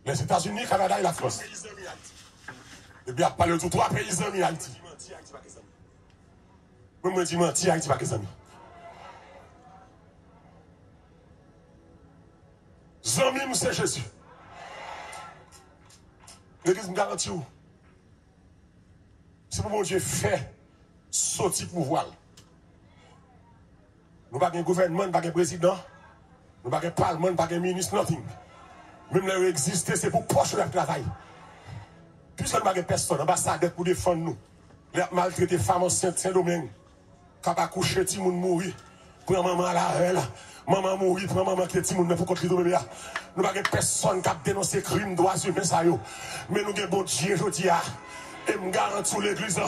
Les États-Unis, Canada et la France. Et bien, parler de trois pays amis Haïti. Moi, je dis menti, Haïti, pas que amis. Zami, c'est Jésus. L'église me garantit où? C'est pour mon Dieu fait sortir pouvoir. Nous n'avons pas de gouvernement, pas de président, nous n'avons pas de parlement, pas de ministre, nothing. Même là où exister, c'est pour poche le travail. Puisque nous n'avons pas de personne, ambassadeur pour défendre nous. Les maltraiter les femmes enceintes, Saint-Domingue. Quand on coucher, tout le monde mourir. Pour maman là, elle. Maman mourir, pour maman qui est pour contre le bébé. Nous n'avons pas de personne qui a dénoncé crime, droits humains, ça yo. Mais nous avons bon Dieu, je dis. Et me garantis l'église,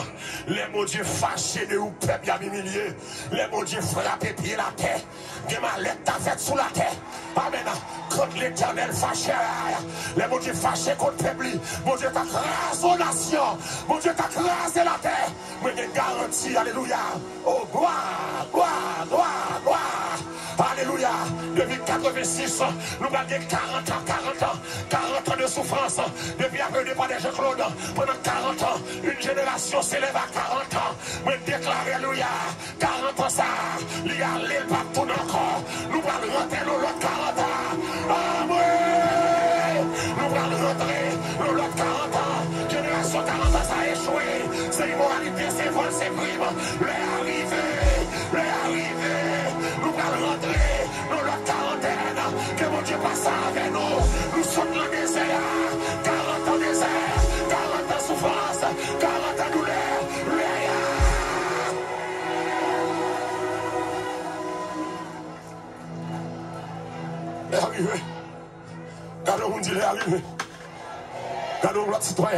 les mon Dieu fâchés de ou peuple à humilié, les mon Dieu frappé pied la terre, que ma lettre t'a fait sous la terre. Amen. Contre l'éternel fâché, les mon Dieu fâchés contre le peuple, mon Dieu t'a crasé aux nations, mon Dieu t'a crasé la terre. Mais je garantis, alléluia. Oh, gloire, gloire, gloire, gloire. Alléluia. Depuis 86, nous avons 40 ans de souffrance. Depuis après le départ de Jean-Claude, pendant 40 ans, une génération s'élève à 40 ans. Mais déclare, alléluia, 40 ans ça, il y a l'île partout encore. Nous allons rentrer dans l'autre 40 ans. Amen. Nous allons rentrer dans l'autre 40 ans. Génération 40 ans, ça a échoué. C'est immoralité, c'est vol, c'est crime. Les arrivés. Nous allons rentrer dans l'autre quarantaine. Que mon Dieu passe avec nous. Nous sommes dans le désert. 40 ans désert. 40 ans souffrance. 40 ans douleur. Il est arrivé. Gardons, on dit, il est arrivé. Gardons l'autre citoyen.